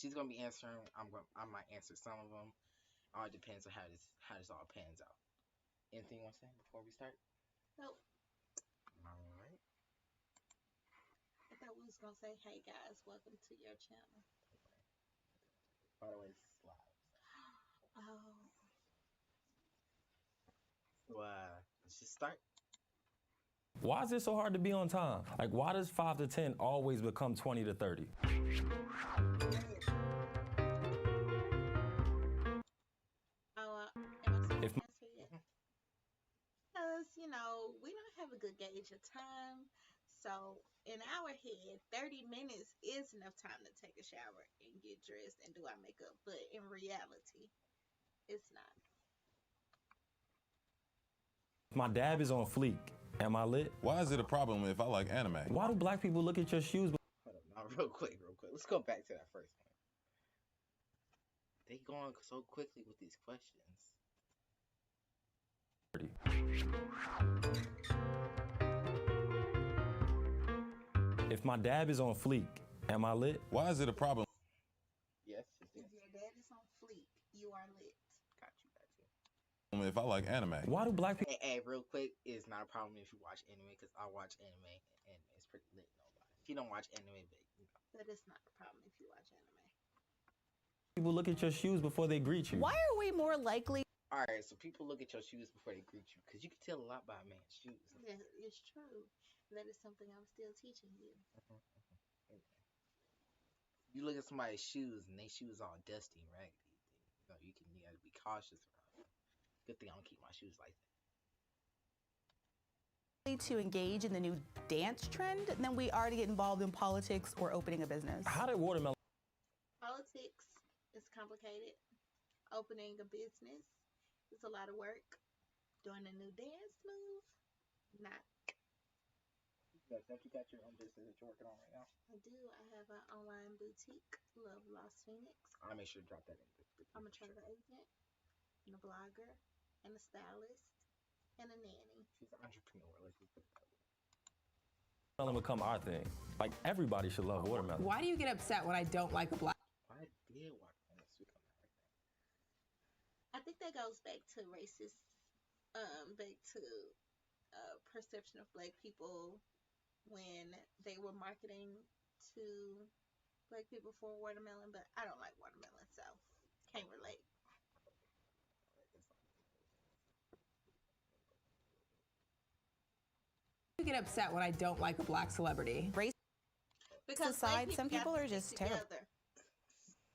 she's gonna be answering. I might answer some of them. All depends on how this all pans out. Anything you want to say before we start? Nope. All right. I thought we was gonna say, "Hey guys, welcome to your channel." By the way, this is live. Oh. So let's just start. Why is it so hard to be on time? Like, why does 5 to 10 always become 20 to 30? Oh, am I supposed to answer yet? Because, we don't have a good gauge of time. So, in our head, 30 minutes is enough time to take a shower and get dressed and do our makeup. But in reality, it's not. If my dab is on fleek, am I lit? Why is it a problem if I like anime? Why do black people look at your shoes? Hold on, now, real quick. Let's go back to that first one. They going so quickly with these questions. If my dab is on fleek, am I lit? Why is it a problem? Yes. If your dad is on fleek, you are lit. Got you. If I like anime. Why do black people? Hey, real quick, it's not a problem if you watch anime because I watch anime and it's pretty lit. Nobody. If you don't watch anime, But it's not a problem if you watch anime. People look at your shoes before they greet you. Why are we more likely? All right, so people look at your shoes before they greet you because you can tell a lot by a man's shoes. Yeah, it's true. That is something I'm still teaching you. You look at somebody's shoes and their shoes all dusty and raggedy. You gotta be cautious around them. Good thing I don't keep my shoes like that. To engage in the new dance trend than we are to get involved in politics or opening a business? How did watermelon? Politics is complicated. Opening a business is a lot of work. Doing a new dance move, not. Don't you got your own business that you're working on right now? I do. I have an online boutique, Love Las Phoenix. I'll make sure to drop that in. I'm a travel agent, and a blogger, and a stylist, and a nanny. She's an entrepreneur. Let's just put it that way. Watermelon become our thing. Like, everybody should love watermelon. Why do you get upset when I don't like a black? Why did watermelon speak on that right I think that goes back to racist, back to perception of black people when they were marketing to black people for watermelon, but I don't like watermelon, so can't relate. You get upset when I don't like a black celebrity. Race Because aside, black some people people got are to just stick terrible. together.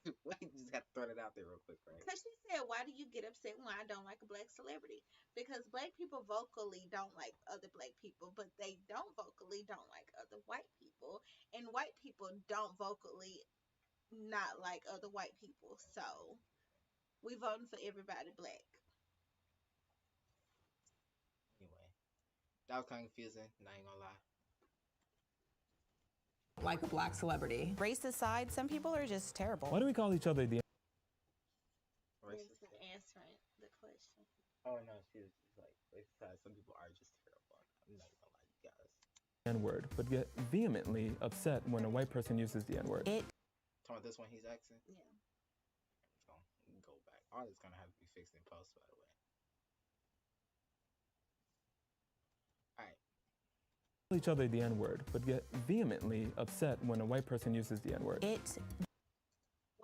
now? You just got to throw it out there real quick, right? Because she said, why do you get upset when I don't like a black celebrity? Because black people vocally don't like other black people, but they don't vocally don't like other white people. And white people don't vocally not like other white people. So we voting for everybody black. Anyway, that was kind of confusing. Not even gonna lie. Like a black celebrity. Race aside, some people are just terrible. Why do we call each other the? This is answering the question. Oh no, she's like, some people are just terrible. I'm not gonna lie, you guys. N-word, but get vehemently upset when a white person uses the N-word. Talking about this one he's asking? Yeah. It's gonna go back. All this gonna have to be fixed in post, by the way. Alright. Each other the N-word, but get vehemently upset when a white person uses the N-word.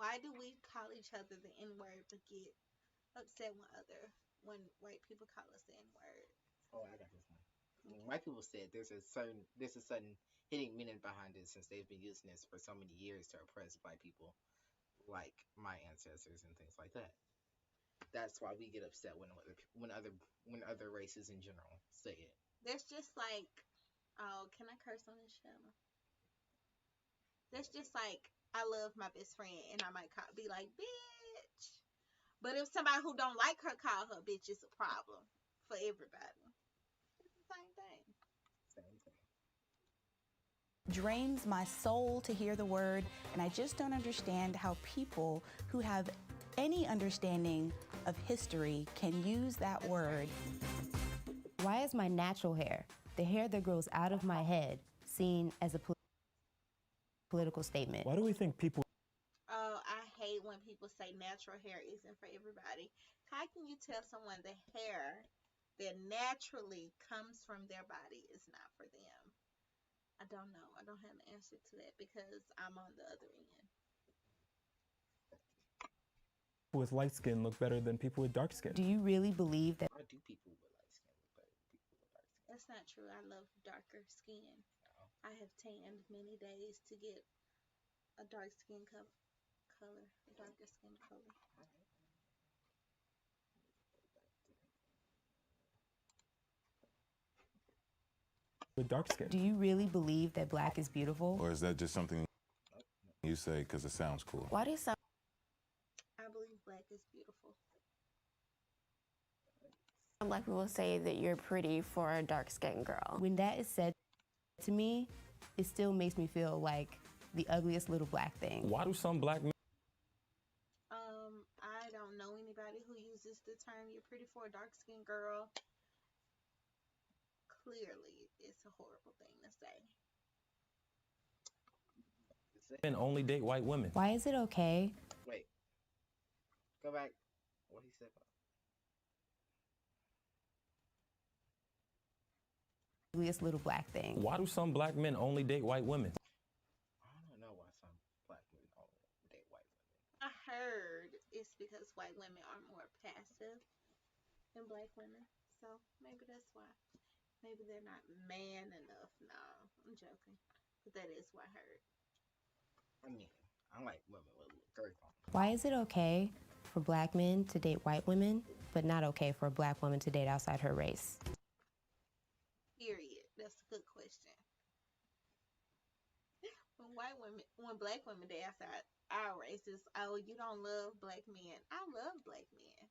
Why do we call each other the N-word but get upset when white people call us the N-word? Oh, I got this one. When white people said there's a certain hidden meaning behind it since they've been using this for so many years to oppress black people, like my ancestors and things like that. That's why we get upset when other races in general say it. That's just like, oh, can I curse on this channel? That's just like, I love my best friend, and I might be like, bitch. But if somebody who don't like her call her bitch, it's a problem for everybody. It's the same thing. Same thing. Drains my soul to hear the word, and I just don't understand how people who have any understanding of history can use that word. Why is my natural hair, the hair that grows out of my head, seen as a political statement? Why do we think people... Oh, I like natural hair isn't for everybody. How can you tell someone the hair that naturally comes from their body is not for them? I don't know. I don't have an answer to that because I'm on the other end. People with light skin look better than people with dark skin. Do you really believe that? Why do people with light skin look better than people with dark skin? That's not true. I love darker skin. No. I have tanned many days to get a dark skin color, a darker skin color. With dark skin. Do you really believe that black is beautiful? Or is that just something you say because it sounds cool? Why do some I believe black is beautiful. black people say that you're pretty for a dark-skinned girl? When that is said to me, it still makes me feel like the ugliest little black thing. Why do some black men I don't know anybody who uses the term "you're pretty for a dark-skinned girl." Clearly, it's a horrible thing to say. only date white women? Why is it okay? Wait. Go back. What he said. Ugliest little black thing. Why do some black men only date white women? I don't know why some black women only date white women. I heard it's because white women are more passive than black women, so maybe that's why. Maybe they're not man enough. No, I'm joking, but that is what I heard. I mean, I like women with girth on. Why is it okay for black men to date white women, but not okay for a black woman to date outside her race? Period. That's a good question. When black women date outside our races, oh, you don't love black men. I love black men.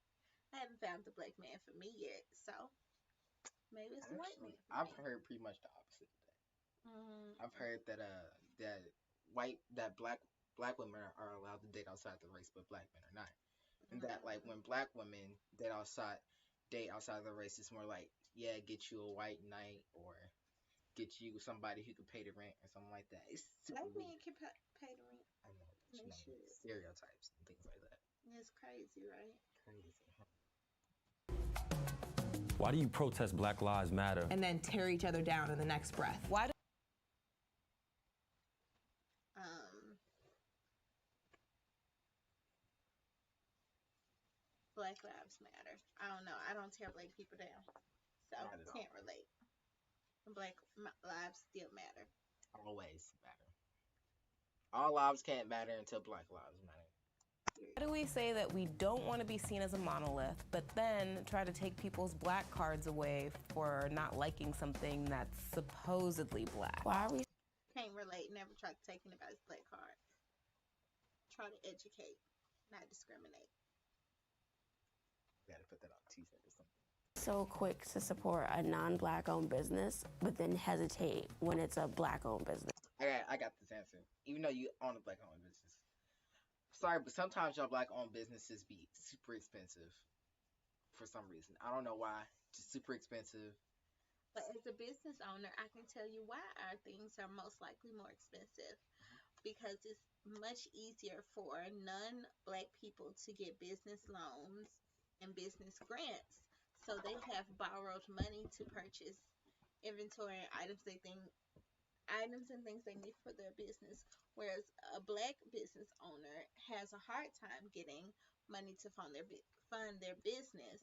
I haven't found the black man for me yet, so maybe it's white man. I've heard pretty much the opposite of that. I've heard that that black women are allowed to date outside the race, but black men are not. And that like when black women date outside the race, it's more like, yeah, get you a white knight or get you somebody who can pay the rent or something like that. It's super Black men weird. can pay the rent. I know, but They you know, should. stereotypes and things like that. It's crazy, right? Crazy. Why do you protest Black Lives Matter? And then tear each other down in the next breath. Why do Black Lives Matter. I don't know. I don't tear black people down, so Not at all. can't relate. Black lives still matter. Always matter. All lives can't matter until black lives matter. Why do we say that we don't want to be seen as a monolith, but then try to take people's black cards away for not liking something that's supposedly black? Why are we Can't relate. Never try to take anybody's black card. Try to educate, not discriminate. Gotta put that on a t-shirt or something. so quick to support a non-black owned business, but then hesitate when it's a black owned business? I got this answer. Even though you own a black owned business. Sorry, but sometimes y'all black owned businesses be super expensive for some reason. I don't know why. Just super expensive. But as a business owner, I can tell you why our things are most likely more expensive. Because it's much easier for non-black people to get business loans and business grants. So they have borrowed money to purchase inventory and items and things they need for their business. Whereas a black business owner has a hard time getting money to fund their business.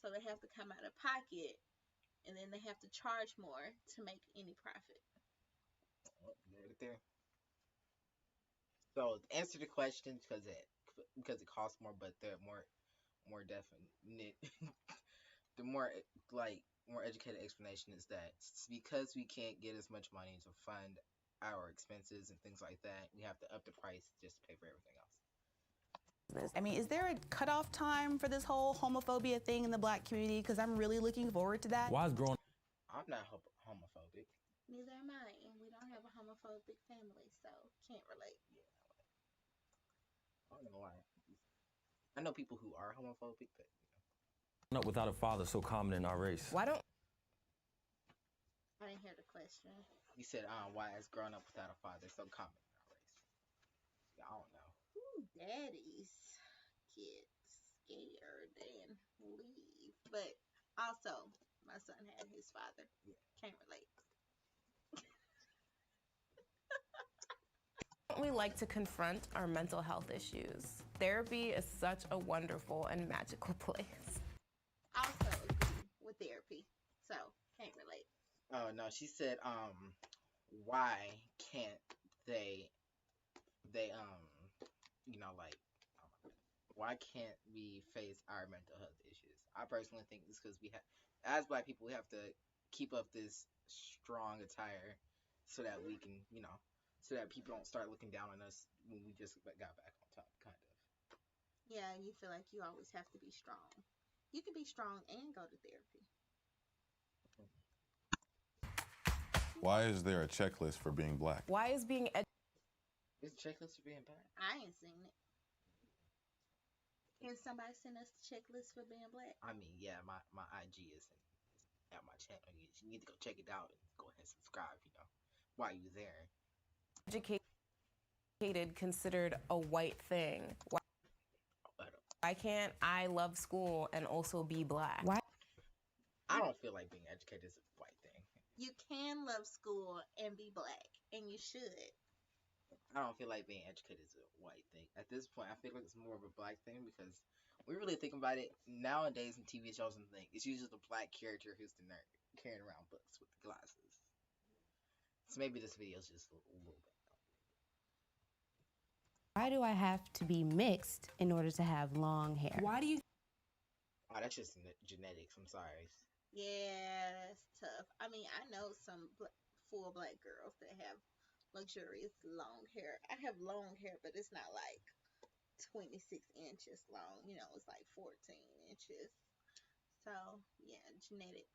So they have to come out of pocket, and then they have to charge more to make any profit. Right there. So to answer the question, because it costs more, but they're more definite. The more educated explanation is that because we can't get as much money to fund our expenses and things like that, we have to up the price just to pay for everything else. I mean, is there a cutoff time for this whole homophobia thing in the black community? Because I'm really looking forward to that. Why is growing I'm not homophobic. Neither am I, and we don't have a homophobic family, so can't relate. I don't know why. I know people who are homophobic, but up without a father so common in our race? Why don't I didn't hear the question. you said why is growing up without a father so common in our race? Yeah, I don't know. Ooh, daddies. get scared and leave. But also, my son had his father. Can't relate. We like to confront our mental health issues. Therapy is such a wonderful and magical place. Also agree with therapy. So, can't relate. Oh no, she said, why can't they, like, why can't we face our mental health issues? I personally think it's because we have, as Black people, we have to keep up this strong attire so that we can, so that people don't start looking down on us when we just got back on top, kind of. Yeah, you feel like you always have to be strong. You can be strong and go to therapy. Why is there a checklist for being Black? Why is being Is a checklist for being Black? I ain't seen it. Can somebody send us the checklist for being Black? I mean, yeah, my IG is at my channel. You need to go check it out and go ahead and subscribe, while you're there. educated considered a white thing? Why can't I love school and also be Black? Why? I don't feel like being educated is a white thing. You can love school and be Black, and you should. I don't feel like being educated is a white thing. At this point, I feel like it's more of a Black thing because we really think about it nowadays in TV shows and things. It's usually the Black character who's the nerd carrying around books with the glasses. So maybe this video is just a little bit. Why do I have to be mixed in order to have long hair? Why do you? Oh, that's just genetics. I'm sorry. Yeah, that's tough. I mean, I know some full Black girls that have luxurious long hair. I have long hair, but it's not like 26 inches long. It's like 14 inches. So, yeah, genetics.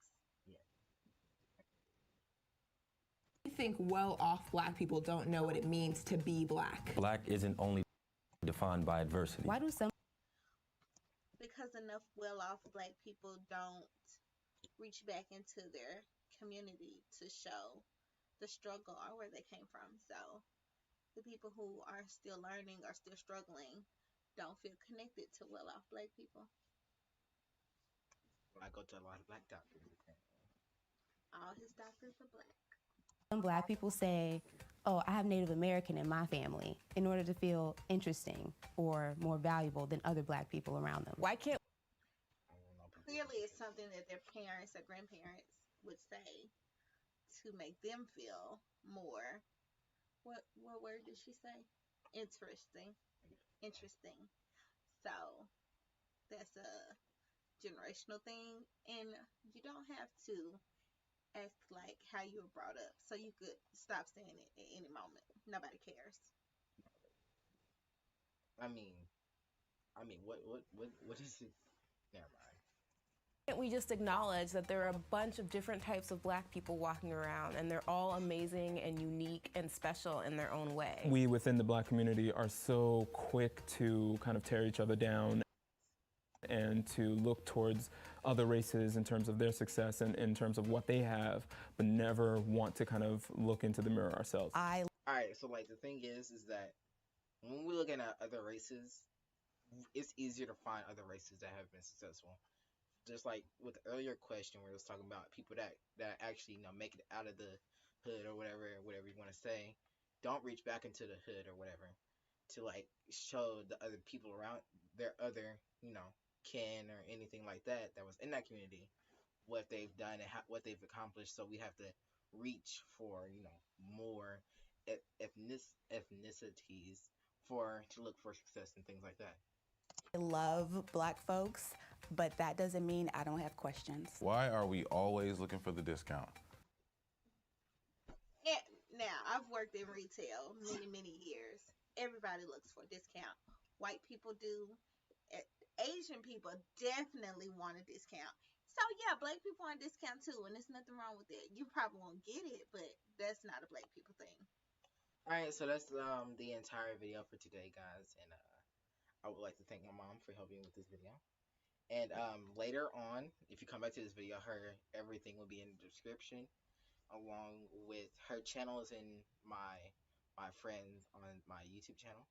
I think well-off Black people don't know what it means to be Black. Black isn't only defined by adversity. Why do some? Because enough well-off Black people don't reach back into their community to show the struggle or where they came from. So the people who are still learning or still struggling don't feel connected to well-off Black people. I go to a lot of Black doctors. All his doctors are Black. Some Black people say, oh, I have Native American in my family in order to feel interesting or more valuable than other Black people around them. Why can't Clearly, it's something that their parents or grandparents would say to make them feel more. What word did she say? Interesting. So that's a generational thing, and you don't have to act like how you were brought up, so you could stop saying it at any moment. Nobody cares. I mean, what is it? Never mind. Can't we just acknowledge that there are a bunch of different types of Black people walking around, and they're all amazing and unique and special in their own way? We within the Black community are so quick to kind of tear each other down and to look towards other races in terms of their success and in terms of what they have, but never want to kind of look into the mirror ourselves. All right, so like the thing is that when we're looking at other races, it's easier to find other races that have been successful. Just like with the earlier question where it was talking about people that actually make it out of the hood or whatever you want to say, don't reach back into the hood or whatever to like show the other people around their other kin or anything like that was in that community what they've done and what they've accomplished. So we have to reach for more ethnicities to look for success and things like that. I love Black folks, but that doesn't mean I don't have questions. Why are we always looking for the discount? Now, I've worked in retail many years. Everybody looks for a discount. White people do. Asian people definitely want a discount. So, yeah, Black people want a discount too, and there's nothing wrong with it. You probably won't get it, but that's not a Black people thing. All right, so that's the entire video for today, guys, and I would like to thank my mom for helping with this video. And later on, if you come back to this video, everything will be in the description, along with her channels and my friends on my YouTube channel.